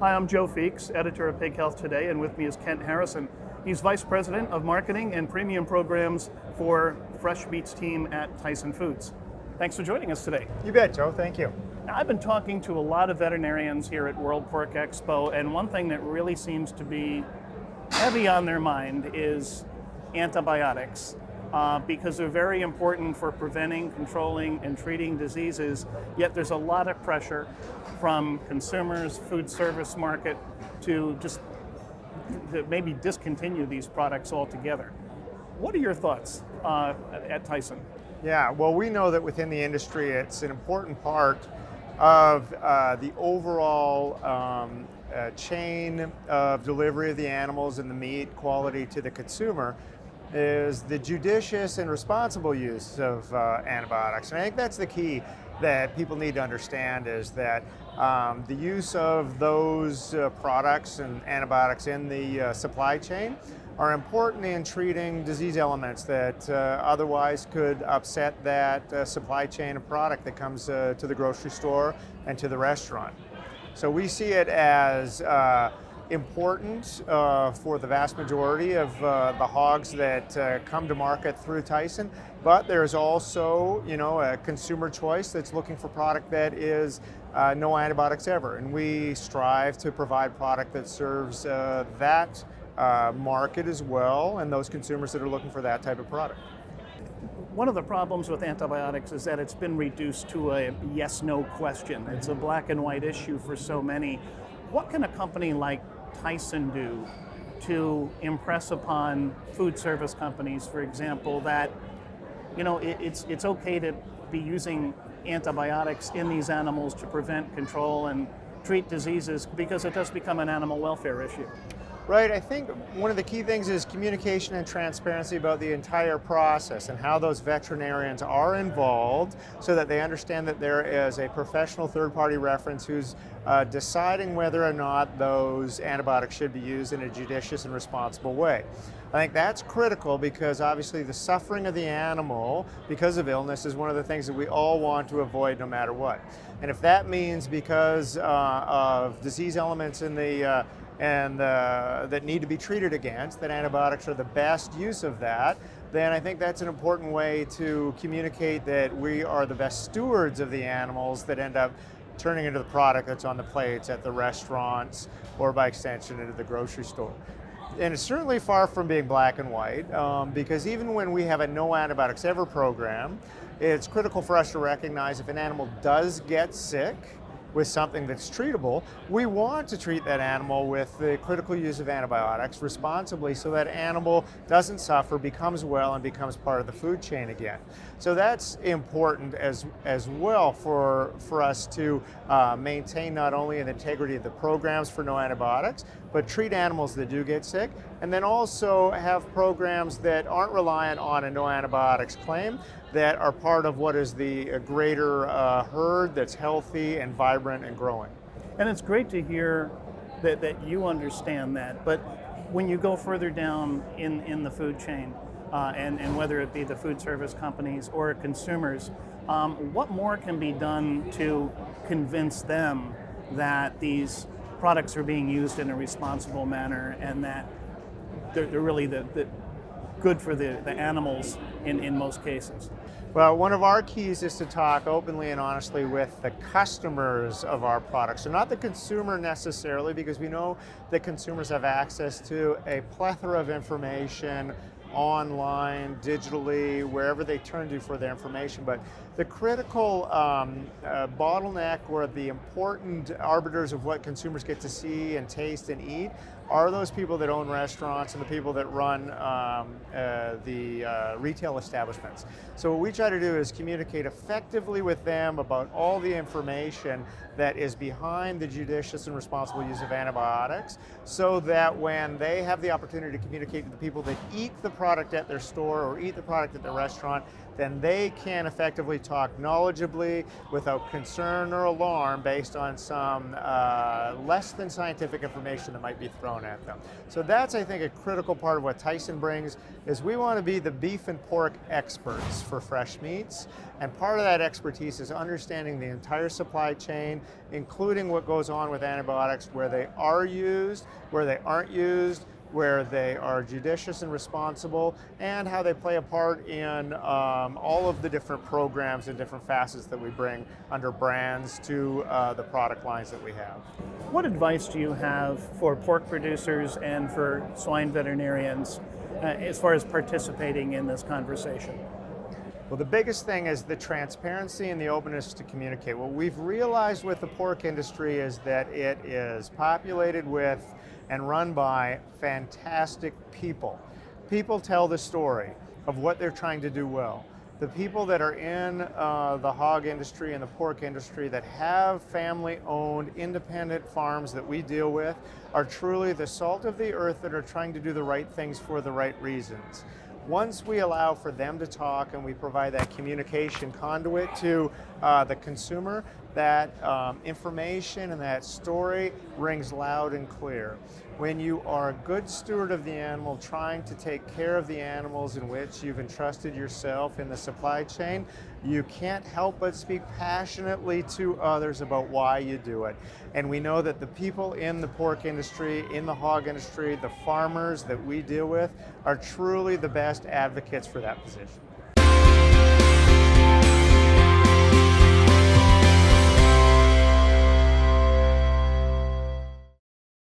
Hi, I'm Joe Feeks, editor of Pig Health Today, and with me is Kent Harrison. He's Vice President of Marketing and Premium Programs for Fresh Meats team at Tyson Foods. Thanks for joining us today. You bet, Joe. Thank you. Now, I've been talking to a lot of veterinarians here at World Pork Expo, and one thing that really seems to be heavy on their mind is antibiotics. Because they're very important for preventing, controlling, and treating diseases, yet there's a lot of pressure from consumers, food service market, to maybe discontinue these products altogether. What are your thoughts at Tyson? Yeah, well, we know that within the industry, it's an important part of the overall chain of delivery of the animals and the meat quality to the consumer is the judicious and responsible use of antibiotics. And I think that's the key that people need to understand, is that the use of those products and antibiotics in the supply chain are important in treating disease elements that otherwise could upset that supply chain of product that comes to the grocery store and to the restaurant. So we see it as important for the vast majority of the hogs that come to market through Tyson, but there's also, a consumer choice that's looking for product that is no antibiotics ever, and we strive to provide product that serves that market as well, and those consumers that are looking for that type of product. One of the problems with antibiotics is that it's been reduced to a yes-no question. It's a black and white issue for so many. What can a company like Tyson do to impress upon food service companies, for example, that it's okay to be using antibiotics in these animals to prevent, control, and treat diseases, because it does become an animal welfare issue? Right, I think one of the key things is communication and transparency about the entire process and how those veterinarians are involved, so that they understand that there is a professional third-party reference who's deciding whether or not those antibiotics should be used in a judicious and responsible way. I think that's critical, because obviously the suffering of the animal because of illness is one of the things that we all want to avoid no matter what. And if that means because of disease elements in the that need to be treated against, that antibiotics are the best use of that, then I think that's an important way to communicate that we are the best stewards of the animals that end up turning into the product that's on the plates at the restaurants, or by extension into the grocery store. And it's certainly far from being black and white, because even when we have a no antibiotics ever program, it's critical for us to recognize if an animal does get sick with something that's treatable, we want to treat that animal with the critical use of antibiotics responsibly, so that animal doesn't suffer, becomes well, and becomes part of the food chain again. So that's important as well for us to maintain not only the integrity of the programs for no antibiotics, but treat animals that do get sick, and then also have programs that aren't reliant on a no antibiotics claim, that are part of what is the greater herd that's healthy and vibrant and growing. And it's great to hear that you understand that, but when you go further down in the food chain, and whether it be the food service companies or consumers, what more can be done to convince them that these products are being used in a responsible manner, and that they're really the good for the animals in most cases? Well, one of our keys is to talk openly and honestly with the customers of our products. So not the consumer necessarily, because we know that consumers have access to a plethora of information online, digitally, wherever they turn to for their information. But the critical bottleneck, or the important arbiters of what consumers get to see and taste and eat, are those people that own restaurants and the people that run the retail establishments. So what we try to do is communicate effectively with them about all the information that is behind the judicious and responsible use of antibiotics, so that when they have the opportunity to communicate to the people that eat the product at their store or eat the product at their restaurant, then they can effectively talk knowledgeably without concern or alarm based on some less than scientific information that might be thrown at them. So that's, I think, a critical part of what Tyson brings, is we want to be the beef and pork experts for fresh meats. And part of that expertise is understanding the entire supply chain, including what goes on with antibiotics, where they are used, where they aren't used, where they are judicious and responsible, and how they play a part in all of the different programs and different facets that we bring under brands to the product lines that we have. What advice do you have for pork producers and for swine veterinarians as far as participating in this conversation? Well, the biggest thing is the transparency and the openness to communicate. What we've realized with the pork industry is that it is populated with and run by fantastic people. People tell the story of what they're trying to do well. The people that are in the hog industry and the pork industry that have family-owned independent farms that we deal with are truly the salt of the earth that are trying to do the right things for the right reasons. Once we allow for them to talk and we provide that communication conduit to the consumer, that information and that story rings loud and clear. When you are a good steward of the animal, trying to take care of the animals in which you've entrusted yourself in the supply chain, you can't help but speak passionately to others about why you do it. And we know that the people in the pork industry, in the hog industry, the farmers that we deal with, are truly the best advocates for that position.